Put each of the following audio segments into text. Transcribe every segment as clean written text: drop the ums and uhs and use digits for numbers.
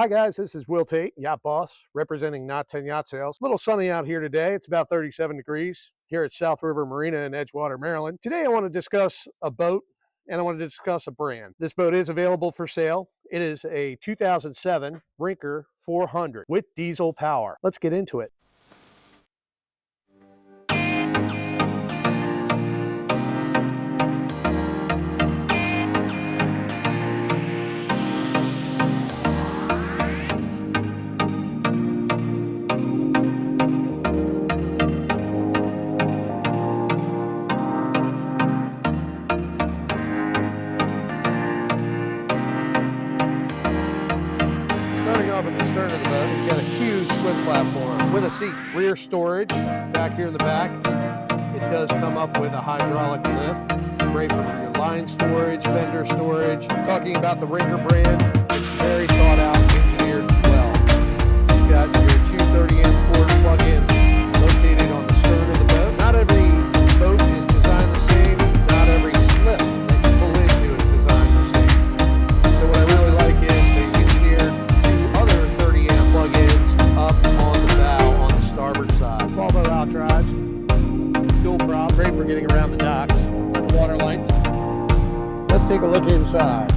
Hi guys, this is Will Tate, Yacht Boss, representing Not 10 Yacht Sales. A little sunny out here today. It's about 37 degrees here at South River Marina in Edgewater, Maryland. Today I want to discuss a boat and I want to discuss a brand. This boat is available for sale. It is a 2007 Rinker 400 with diesel power. Let's get into it. Up at the stern of the boat, you've got a huge swim platform with a seat. Rear storage back here in the back. It does come up with a hydraulic lift. Great for your line storage, fender storage. Talking about the Rinker brand, it's very thought out, engineered well. You've got your two 30-amp cord plug-ins located on the stern of the boat. Not every boat is designed the same. Not every slip that you pull into is designed the same. So what I really like is they engineered plug-ins up on the bow on the starboard side. Volvo outdrives, dual prop, great for getting around the docks. The water lights. Let's take a look inside.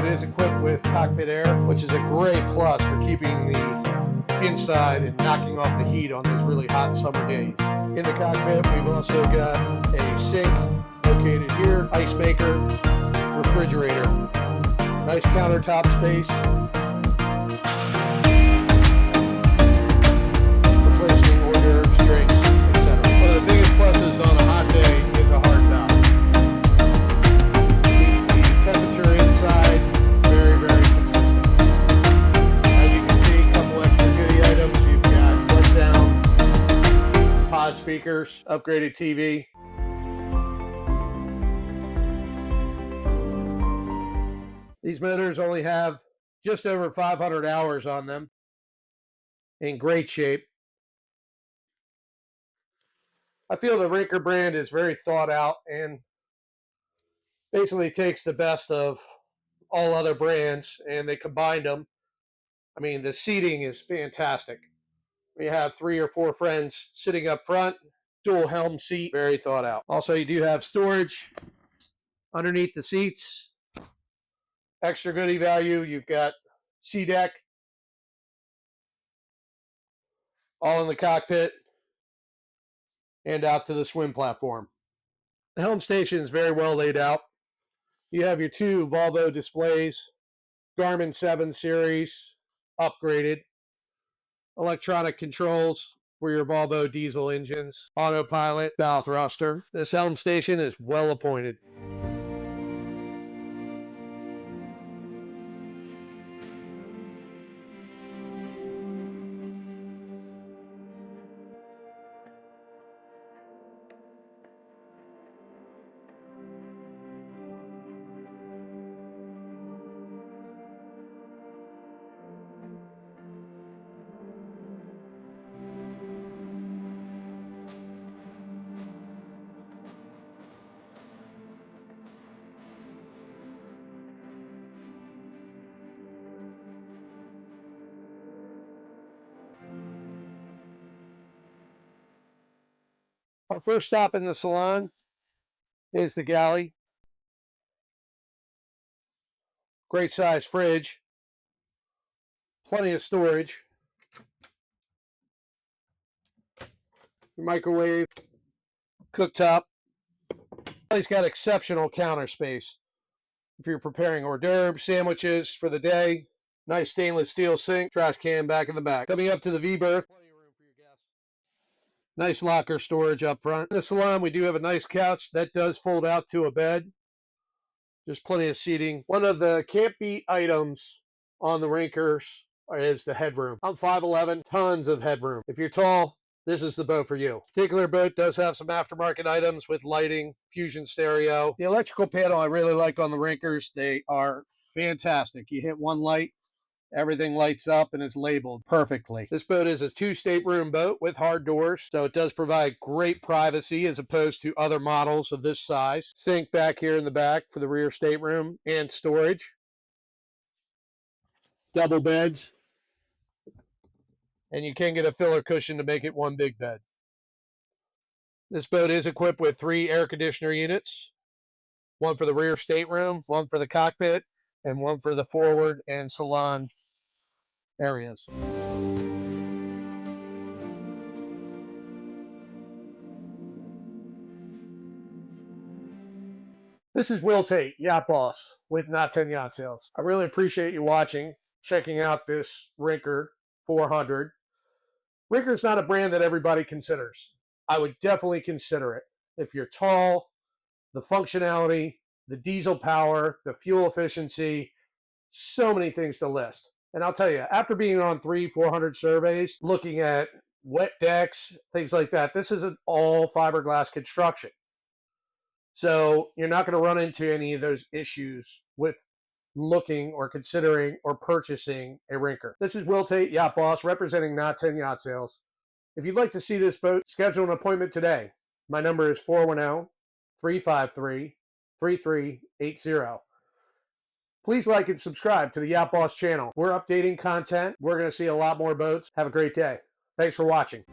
Is equipped with Cockpit Air, which is a great plus for keeping the inside and knocking off the heat on these really hot summer days. In the cockpit, we've also got a sink located here, ice maker, refrigerator, nice countertop space, replacing hors d'oeuvres, drinks, etc. One of the biggest pluses on a hot day is a hard top. Keeps the temperature inside very consistent. As you can see, a couple extra goodie items. You've got buzz down, pod speakers, upgraded TV. These motors only have just over 500 hours on them. In great shape. I feel the Rinker brand is very thought out and basically takes the best of all other brands and they combined them. I mean, the seating is fantastic. We have 3 or 4 friends sitting up front, dual helm seat, very thought out. Also, you do have storage underneath the seats. Extra goodie value, you've got C-deck, all in the cockpit, and out to the swim platform. The helm station is very well laid out. You have your 2 Volvo displays, Garmin 7 series, upgraded. Electronic controls for your Volvo diesel engines. Autopilot, bow thruster. This helm station is well appointed. Our first stop in the Salon is the galley. Great size fridge. Plenty of storage. Microwave. Cooktop. He's got exceptional counter space. If you're preparing hors d'oeuvres, sandwiches for the day, nice stainless steel sink, trash can back in the back. Coming up to the V berth. Plenty of room for your guests. Nice locker storage up front. In the salon, we do have a nice couch that does fold out to a bed. There's plenty of seating. One of the can't beat items on the Rinkers is the headroom. I'm 5'11", tons of headroom. If you're tall, this is the boat for you. This particular boat does have some aftermarket items with lighting, fusion stereo. The electrical panel I really like on the Rinkers. They are fantastic. You hit one light, everything lights up and it's labeled perfectly. This boat is a 2-stateroom boat with hard doors, so it does provide great privacy as opposed to other models of this size. Sink back here in the back for the rear stateroom and storage. Double beds. And you can get a filler cushion to make it one big bed. This boat is equipped with 3 air conditioner units, one for the rear stateroom, one for the cockpit, and one for the forward and salon areas. This is Will Tate, Yacht Boss with Not 10 Yacht Sales. I really appreciate you watching, checking out this Rinker 400. Rinker's not a brand that everybody considers. I would definitely consider it. If you're tall, the functionality, the diesel power, the fuel efficiency, so many things to list. And I'll tell you, after being on 300-400 surveys, looking at wet decks, things like that, this is an all fiberglass construction. So you're not going to run into any of those issues with looking or considering or purchasing a Rinker. This is Will Tate, Yacht Boss, representing Not 10 Yacht Sales. If you'd like to see this boat, schedule an appointment today. My number is 410-353-3380. Please like and subscribe to the Yacht Boss channel. We're updating content. We're going to see a lot more boats. Have a great day. Thanks for watching.